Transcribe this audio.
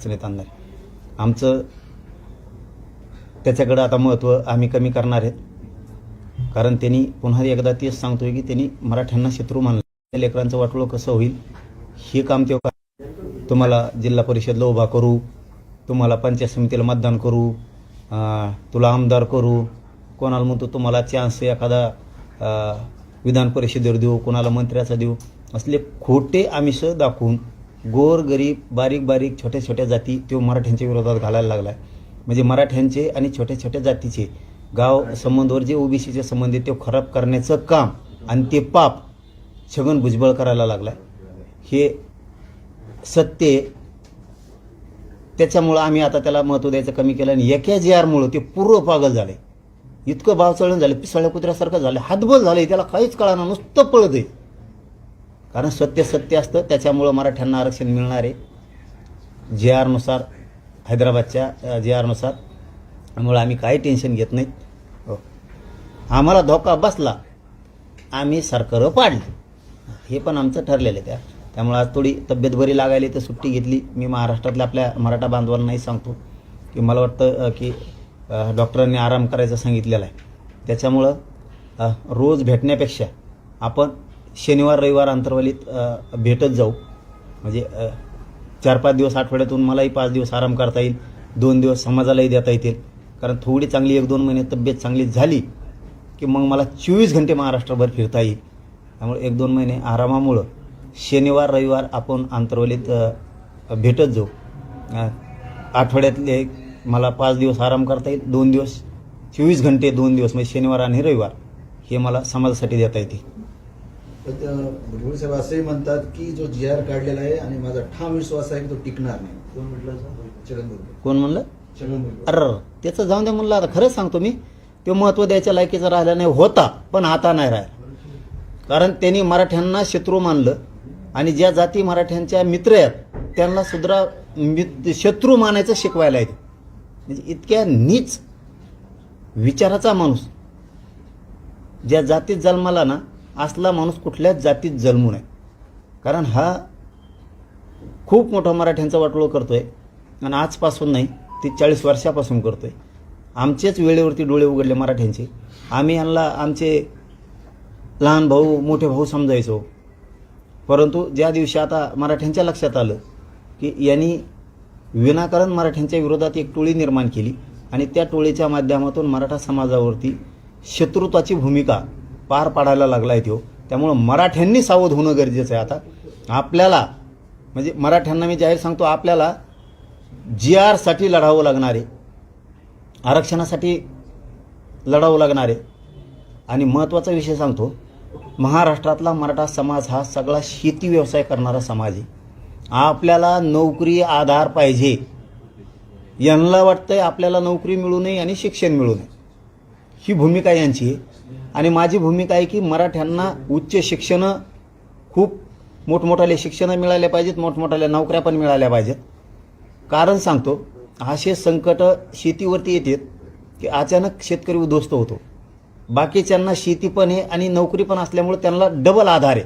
आणणार आमचं त्याच्याकडे आता महत्त्व आम्ही कमी करणार आहेत, कारण त्यांनी पुन्हा एकदा तेच सांगतोय की त्यांनी मराठ्यांना शत्रू मानलं. लेकरांचं वाटोळं कसं होईल हे काम ते तुम्हाला जिल्हा परिषदला उभा करू, तुम्हाला पंचायत समितीला मतदान करू, तुला आमदार करू, कोणाला म्हणतो तुम्हाला चान्स एखादा विधान परिषदेवर देऊ, कोणाला मंत्र्याचा देऊ, असले खोटे आमिष दाखवून गोर गरीब बारीक बारीक छोट्या छोट्या जाती तो मराठ्यांच्या विरोधात घालायला लागला. म्हणजे मराठ्यांचे आणि छोट्या छोट्या जातीचे गाव संबंधवर जे ओबीसीचे संबंध ते खराब करण्याचं काम आणि ते पाप छगन भुजबळ करायला लागलाय. हे सत्य त्याच्यामुळं आम्ही आता त्याला महत्त्व द्यायचं कमी केलं आणि एका JR ते पूर्व पागल झाले, इतकं बावचळण झालं, पिसाळ्या कुत्र्यासारखं झालं, हातबल झालं, त्याला काहीच कळणार नुसतं पळत आहे. कारण सत्य सत्य असतं, त्याच्यामुळं मराठ्यांना आरक्षण मिळणार आहे JR नुसार, हैदराबादच्या JR नुसार. त्यामुळं आम्ही काही टेन्शन घेत नाहीत. हो, आम्हाला धोका बसला आम्ही सरकार पाडली, हे पण आमचं ठरलेलं आहे. त्यामुळे आज थोडी तब्येत बरी लागायली तर सुट्टी घेतली. मी महाराष्ट्रातल्या आपल्या मराठा बांधवांनाही सांगतो की मला वाटतं की डॉक्टरांनी आराम करायचं सांगितलेलं आहे. त्याच्यामुळं रोज भेटण्यापेक्षा आपण शनिवार रविवार अंतर्वालीत भेटत जाऊ. म्हणजे 4-5 दिवस आठवड्यातून मलाही 5 दिवस आराम करता येईल, 2 दिवस समाजालाही देता येतील. कारण थोडी चांगली 1-2 महिने तब्येत चांगली झाली की मग मला 24 घंटे महाराष्ट्रभर फिरता येईल. त्यामुळे 1-2 महिने आरामामुळं शनिवार रविवार आपण अंतर्वालीत भेटत जाऊ. आठवड्यातले मला 5 दिवस आराम करता येईल, 2 दिवस 24 घंटे 2 दिवस म्हणजे शनिवार आणि रविवार हे मला समाजासाठी देता येते. भुजबळ साहेब असंही म्हणतात की जो JR काढलेला आहे आणि माझा ठाम विश्वास आहे की तो टिकणार नाही. कोण म्हटलं? छगन भुजबळ. कोण म्हणलं? छगन भुजबळ. अरे त्याचं जाऊन द्या म्हणलं. आता खरंच सांगतो मी, तो महत्त्व द्यायच्या लायकीचा राहिला नाही होता, पण आता नाही राहिला. कारण त्यांनी मराठ्यांना शत्रू मानलं आणि ज्या जाती मराठ्यांच्या मित्र आहेत त्यांना सुद्धा शत्रू मानायचं शिकवायला येते. म्हणजे इतक्या नीच विचाराचा माणूस ज्या जातीत जन्माला ना, असला माणूस कुठल्याच जातीत जन्मू नये. कारण हा खूप मोठा मराठ्यांचा वाटोळं करतोय आणि आजपासून नाही, ते 40 वर्षापासून करतोय. आमचेच वेळेवरती डोळे उघडले मराठ्यांचे. आम्ही यांना आमचे लहान भाऊ मोठे भाऊ समजायचो, परंतु ज्या दिवशी आता मराठ्यांच्या लक्षात आलं की यांनी विनाकारण मराठ्यांच्या विरोधात एक टोळी निर्माण केली आणि त्या टोळीच्या माध्यमातून मराठा समाजावरती शत्रुत्वाची भूमिका पार पाडायला लागला आहे तो. त्यामुळं मराठ्यांनी सावध होणं गरजेचं आहे. आता आपल्याला म्हणजे मराठ्यांना मी जाहीर सांगतो, आपल्याला JR साठी लढावं लागणार आहे, आरक्षणासाठी लढावं लागणार आहे. आणि महत्त्वाचा विषय सांगतो, महाराष्ट्रातला मराठा समाज हा सगळा शेती व्यवसाय करणारा समाज आहे. आपल्याला नोकरी आधार पाहिजे. यांना वाटतंय आपल्याला नोकरी मिळू नये आणि शिक्षण मिळू नये, ही भूमिका यांची आहे. आणि माझी भूमिका आहे की मराठ्यांना उच्च शिक्षण, खूप मोठमोठाले शिक्षण मिळाले पाहिजेत, मोठमोठाल्या नोकऱ्या पण मिळाल्या पाहिजेत. कारण सांगतो, असे संकट शेतीवरती येतात की अचानक शेतकरी उद्ध्वस्त होतो. बाकीच्यांना शेती पण आहे आणि नोकरी पण असल्यामुळे त्यांना डबल आधार आहे.